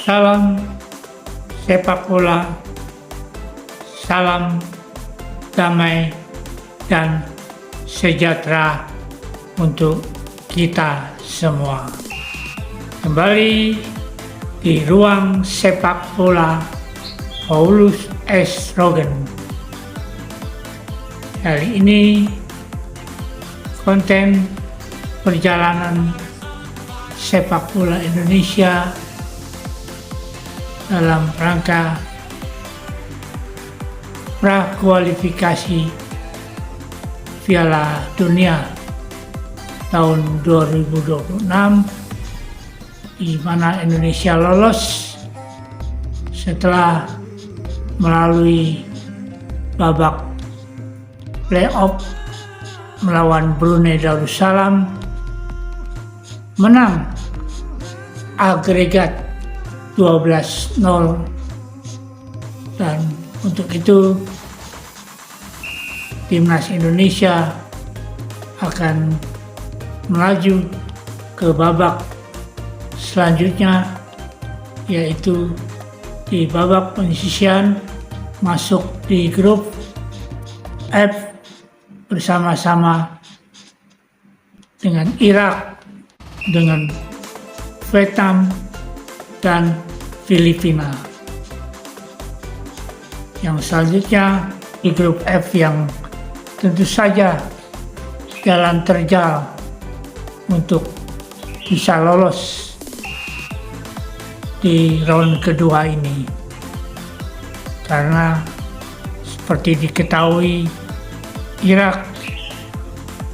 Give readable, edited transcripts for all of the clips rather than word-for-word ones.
Salam sepak bola, salam damai dan sejahtera untuk kita semua. Kembali di ruang sepak bola Paulus S. Rogan. Kali ini konten perjalanan sepak bola Indonesia dalam rangka prakualifikasi Piala Dunia tahun 2026, di mana Indonesia lolos setelah melalui babak playoff melawan Brunei Darussalam, menang agregat 12-0, dan untuk itu timnas Indonesia akan melaju ke babak selanjutnya, yaitu di babak penyisihan masuk di grup F bersama-sama dengan Irak, dengan Vietnam dan Filipina. Yang selanjutnya di grup F yang tentu saja jalan terjal untuk bisa lolos di round kedua ini, karena seperti diketahui Irak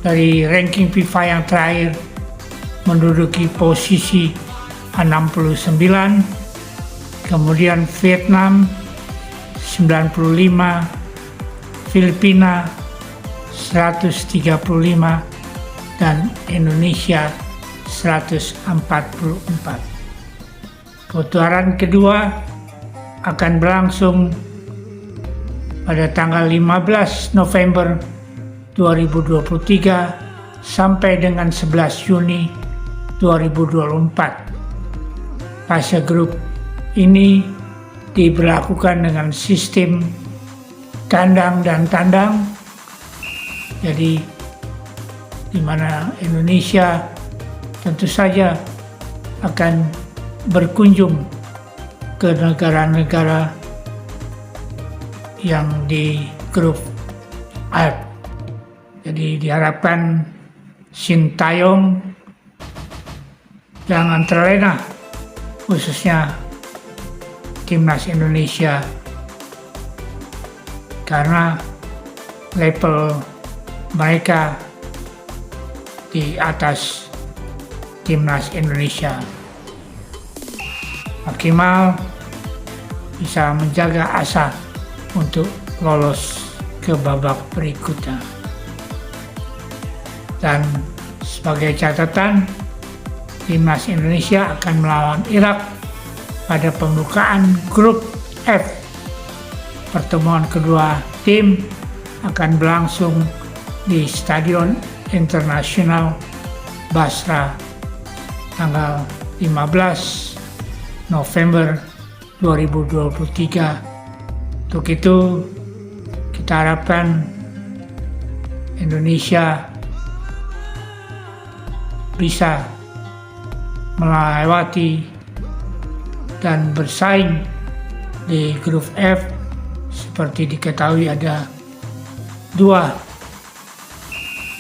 dari ranking FIFA yang terakhir menduduki posisi 69, kemudian Vietnam 95, Filipina 135, dan Indonesia 144. Putaran kedua akan berlangsung pada tanggal 15 November 2023 sampai dengan 11 Juni 2024. Fase grup ini diberlakukan dengan sistem kandang dan tandang, jadi di mana Indonesia tentu saja akan berkunjung ke negara-negara yang di grup F. Jadi diharapkan Sintayong jangan terlena, khususnya timnas Indonesia, karena level mereka di atas timnas Indonesia. Maksimal bisa menjaga asa untuk lolos ke babak berikutnya. Dan sebagai catatan, timnas Indonesia akan melawan Irak pada pembukaan grup F. Pertemuan kedua tim akan berlangsung di Stadion Internasional Basra tanggal 15 November 2023. Untuk itu kita harapkan Indonesia bisa melewati dan bersaing di grup F. Seperti diketahui ada dua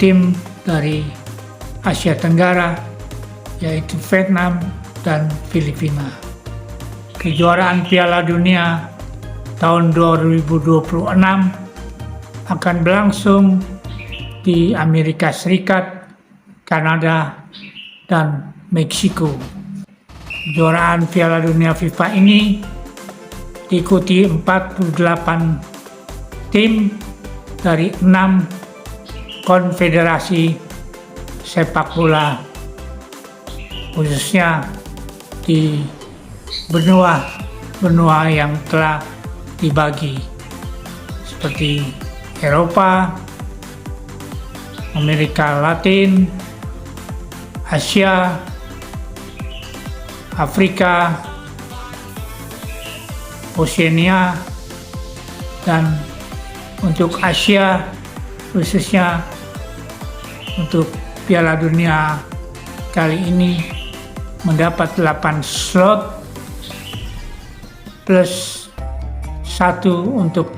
tim dari Asia Tenggara, yaitu Vietnam dan Filipina. Kejuaraan Piala Dunia tahun 2026 akan berlangsung di Amerika Serikat, Kanada, dan Meksiko. Kejuaraan Piala Dunia FIFA ini diikuti 48 tim dari 6 konfederasi sepak bola, khususnya di benua yang telah dibagi, seperti Eropa, Amerika Latin, Asia, Afrika, Oceania, dan untuk Asia khususnya untuk Piala Dunia kali ini mendapat 8 slot plus 1 untuk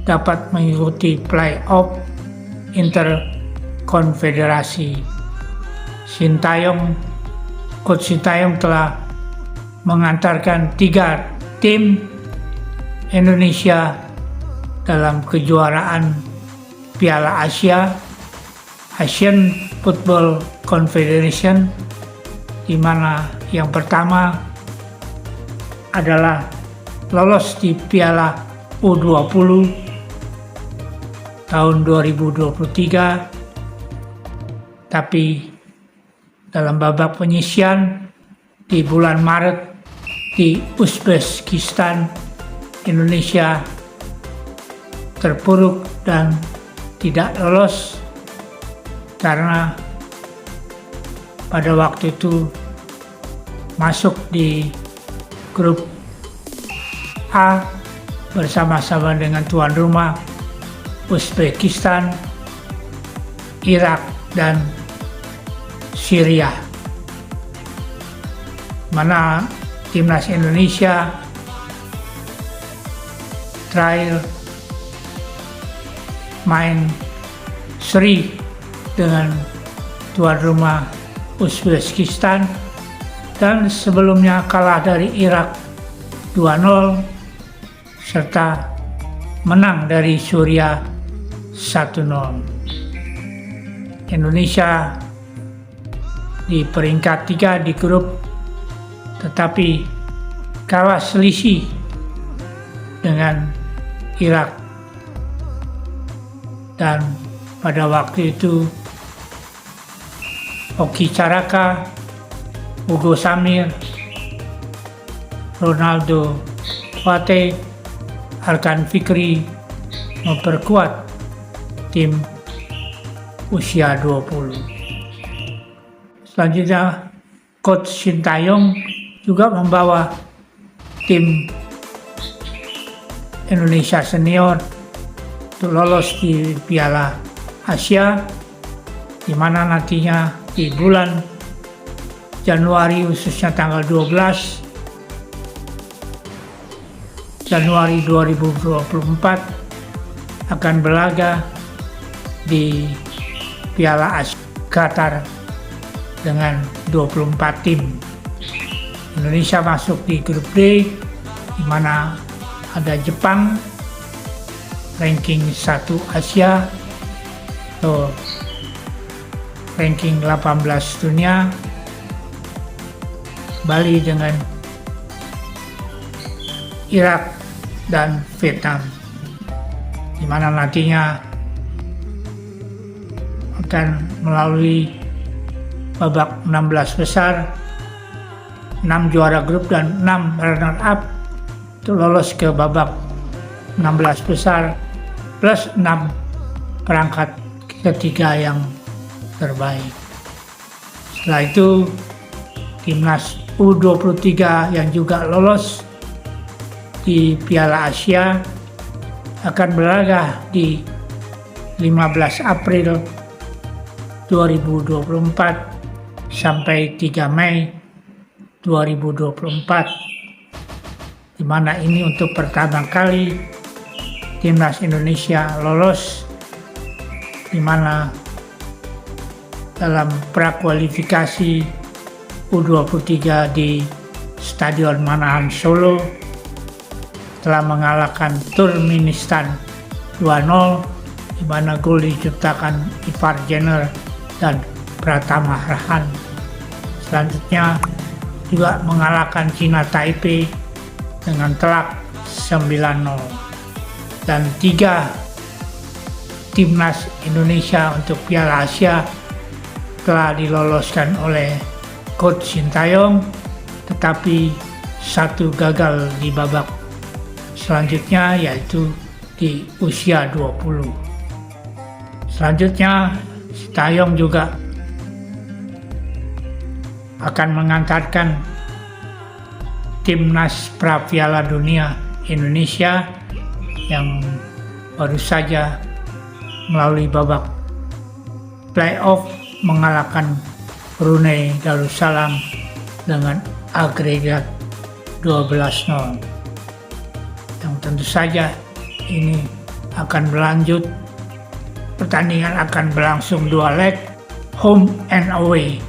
dapat mengikuti playoff interkonfederasi. Coach Sintayong telah mengantarkan 3 tim Indonesia dalam kejuaraan Piala Asia, Asian Football Confederation, di mana yang pertama adalah lolos di Piala U20 tahun 2023, tapi dalam babak penyisian di bulan Maret di Uzbekistan, Indonesia terpuruk dan tidak lolos karena pada waktu itu masuk di grup A bersama-sama dengan tuan rumah Uzbekistan, Irak, dan Syria, mana timnas Indonesia terakhir main seri dengan tuan rumah Uzbekistan dan sebelumnya kalah dari Irak 2-0 serta menang dari Syria 1-0. Indonesia di peringkat 3 di grup, tetapi kalah selisih dengan Irak, dan pada waktu itu Oki Caraka, Hugo Samir, Ronaldo Kuate, Arkan Fikri memperkuat tim usia 20. Selanjutnya Coach Sintayong juga membawa tim Indonesia senior untuk lolos di Piala Asia, di mana nantinya di bulan Januari, khususnya tanggal 12 Januari 2024 akan berlaga di Piala Asia Qatar dengan 24 tim. Indonesia masuk di grup D, di mana ada Jepang ranking 1 Asia atau ranking 18 dunia, Bali dengan Irak dan Vietnam, di mana nantinya akan melalui babak 16 besar, 6 juara grup dan 6 runner up untuk lolos ke babak 16 besar plus 6 perangkat ketiga yang terbaik. Setelah itu timnas U23 yang juga lolos di Piala Asia akan berlaga di 15 April 2024 sampai 3 Mei 2024, di mana ini untuk pertama kali timnas Indonesia lolos, di mana dalam prakualifikasi U23 di Stadion Manahan Solo telah mengalahkan Turkmenistan 2-0, di mana gol diciptakan Ivar Jenner dan Pratama Arhan. Selanjutnya juga mengalahkan Cina Taipei dengan telak 9-0. Dan 3 timnas Indonesia untuk Piala Asia telah diloloskan oleh Coach Sintayong, tetapi 1 gagal di babak selanjutnya, yaitu di usia 20. Selanjutnya Sintayong juga akan mengantarkan timnas pra Piala Dunia Indonesia yang baru saja melalui babak playoff mengalahkan Brunei Darussalam dengan agregat 12-0. Yang tentu saja ini akan berlanjut. Pertandingan akan berlangsung 2 leg, home and away,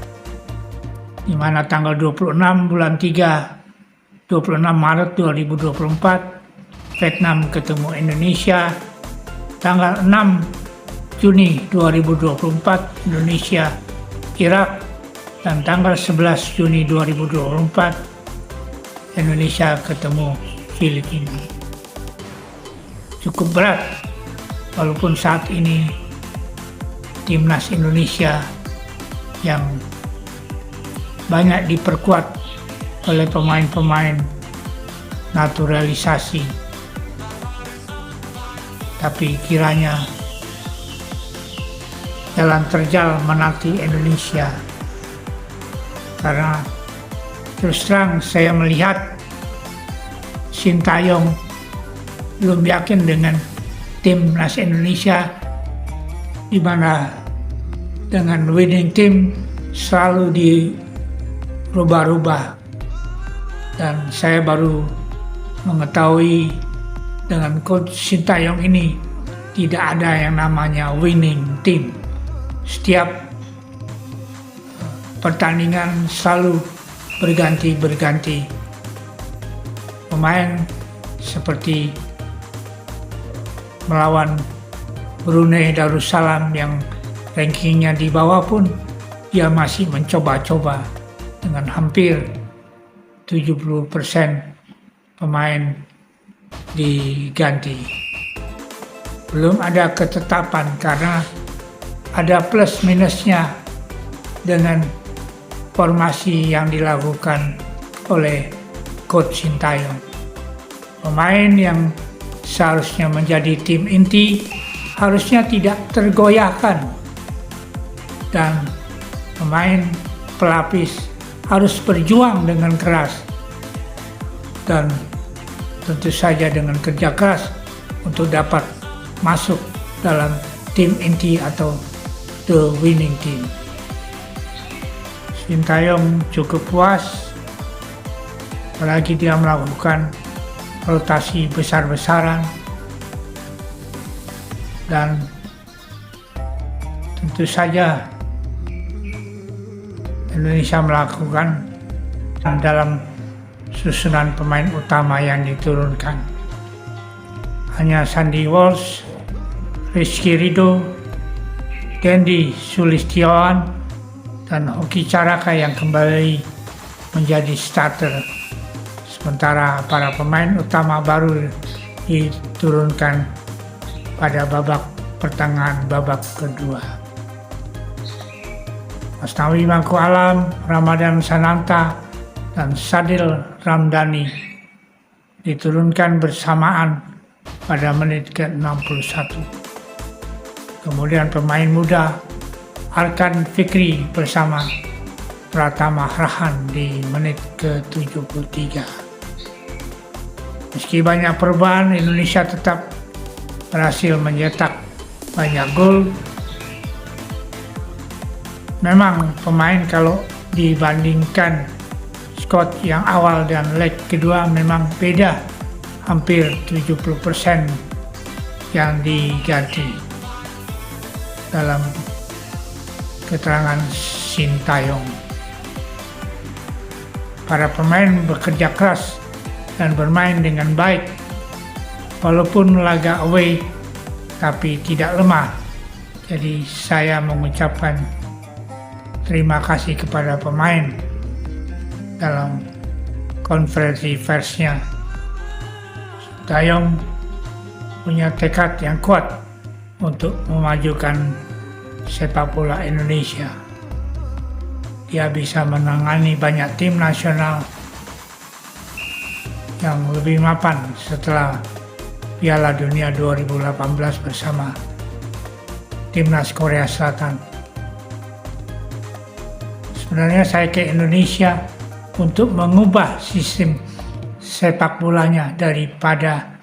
di mana tanggal 26 bulan 3, 26 Maret 2024, Vietnam ketemu Indonesia. Tanggal 6 Juni 2024, Indonesia Irak. Dan tanggal 11 Juni 2024, Indonesia ketemu Filipina. Cukup berat, walaupun saat ini timnas Indonesia yang banyak diperkuat oleh pemain-pemain naturalisasi, tapi kiranya jalan terjal menanti Indonesia, karena terus terang saya melihat Sintayong belum yakin dengan timnas Indonesia, di mana dengan winning team selalu dirubah-rubah. Dan saya baru mengetahui dengan coach Sintayong ini tidak ada yang namanya winning team. Setiap pertandingan selalu berganti-berganti pemain, seperti melawan Brunei Darussalam yang rankingnya di bawah pun dia masih mencoba-coba dengan hampir 70% pemain diganti. Belum ada ketetapan karena ada plus minusnya dengan formasi yang dilakukan oleh coach Sintayong. Pemain yang seharusnya menjadi tim inti harusnya tidak tergoyahkan, dan pemain pelapis harus berjuang dengan keras dan tentu saja dengan kerja keras untuk dapat masuk dalam tim inti atau the winning team. Sintayong cukup puas, apalagi dia melakukan rotasi besar-besaran, dan tentu saja Indonesia melakukan dalam susunan pemain utama yang diturunkan. Hanya Sandy Walsh, Rizky Ridho, Dendi Sulistiawan, dan Hoki Caraka yang kembali menjadi starter. Sementara para pemain utama baru diturunkan pada babak pertengahan babak kedua. Asnawi Mangku Alam, Ramadan Sananta, dan Sadil Ramdhani diturunkan bersamaan pada menit ke-61. Kemudian pemain muda Arkan Fikri bersama Pratama Rahan di menit ke-73. Meski banyak perubahan, Indonesia tetap berhasil mencetak banyak gol. Memang pemain kalau dibandingkan squad yang awal dan leg kedua memang beda, hampir 70% yang diganti dalam keterangan Sintayong. Para pemain bekerja keras dan bermain dengan baik, walaupun laga away tapi tidak lemah. Jadi saya mengucapkan terima kasih kepada pemain dalam konferensi persnya. Sintayong punya tekad yang kuat untuk memajukan sepak bola Indonesia. Dia bisa menangani banyak tim nasional yang lebih mapan setelah Piala Dunia 2018 bersama timnas Korea Selatan. Sebenarnya saya ke Indonesia untuk mengubah sistem sepak bolanya daripada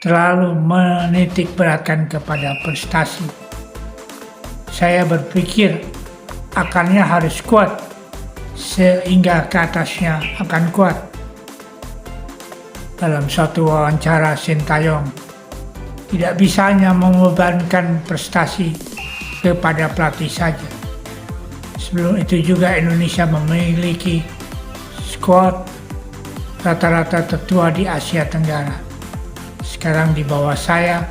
terlalu menitik beratkan kepada prestasi. Saya berpikir akarnya harus kuat sehingga ke atasnya akan kuat. Dalam suatu wawancara, Sintayong tidak bisa hanya membebankan prestasi kepada pelatih saja. Sebelum itu juga Indonesia memiliki skuad rata-rata tertua di Asia Tenggara. Sekarang di bawah saya,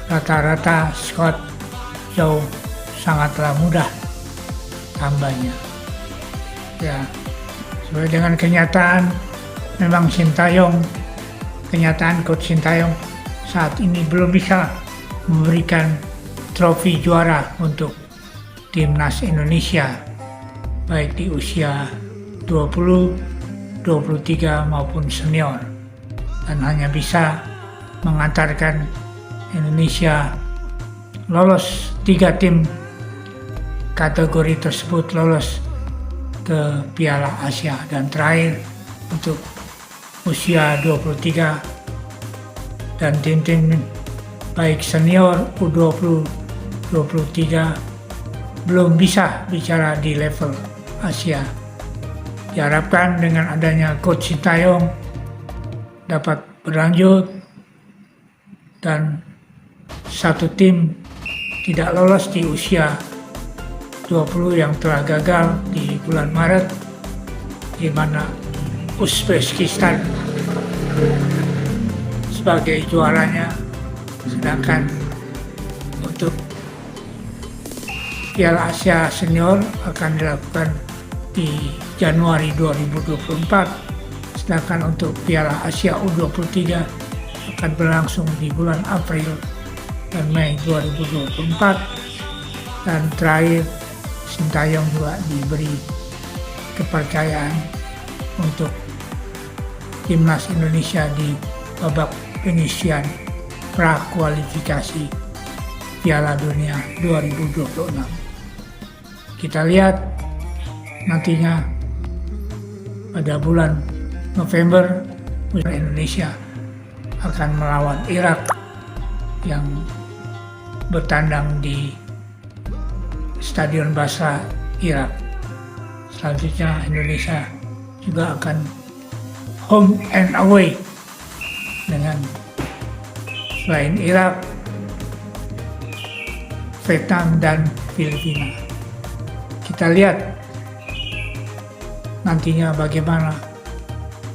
rata-rata skuad jauh sangatlah mudah tambahnya. Ya, sesuai dengan kenyataan, memang kenyataan Coach Sintayong saat ini belum bisa memberikan trofi juara untuk timnas Indonesia, baik di usia 20, 23 maupun senior, dan hanya bisa mengantarkan Indonesia lolos 3 tim kategori tersebut lolos ke Piala Asia, dan terakhir untuk usia 23 dan tim-tim baik senior U20, 23 belum bisa bicara di level Asia. Diharapkan dengan adanya Coach Sintayong dapat berlanjut dan satu tim tidak lolos di usia 20 yang telah gagal di bulan Maret, di mana Uzbekistan sebagai juaranya, sedangkan untuk Piala Asia Senior akan dilakukan di Januari 2024, sedangkan untuk Piala Asia U23 akan berlangsung di bulan April dan Mei 2024. Dan terakhir, Sintayong juga diberi kepercayaan untuk timnas Indonesia di babak penyisian pra-kualifikasi Piala Dunia 2026. Kita lihat nantinya pada bulan November Indonesia akan melawan Irak yang bertandang di Stadion Basra, Irak. Selanjutnya Indonesia juga akan home and away dengan selain Irak, Vietnam dan Filipina. Kita lihat nantinya bagaimana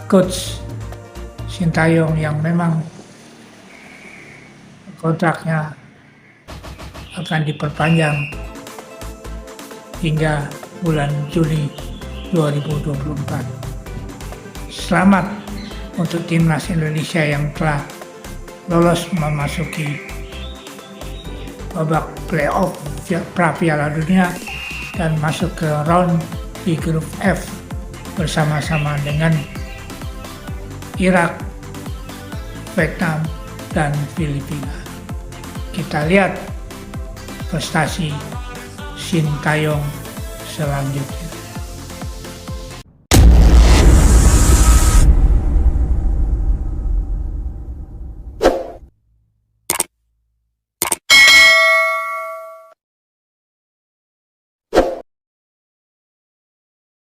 Coach Sintayong yang memang kontraknya akan diperpanjang hingga bulan Juli 2024. Selamat untuk timnas Indonesia yang telah lolos memasuki babak playoff pra Piala Dunia dan masuk ke round di grup F bersama-sama dengan Irak, Vietnam, dan Filipina. Kita lihat prestasi Sintayong selanjutnya.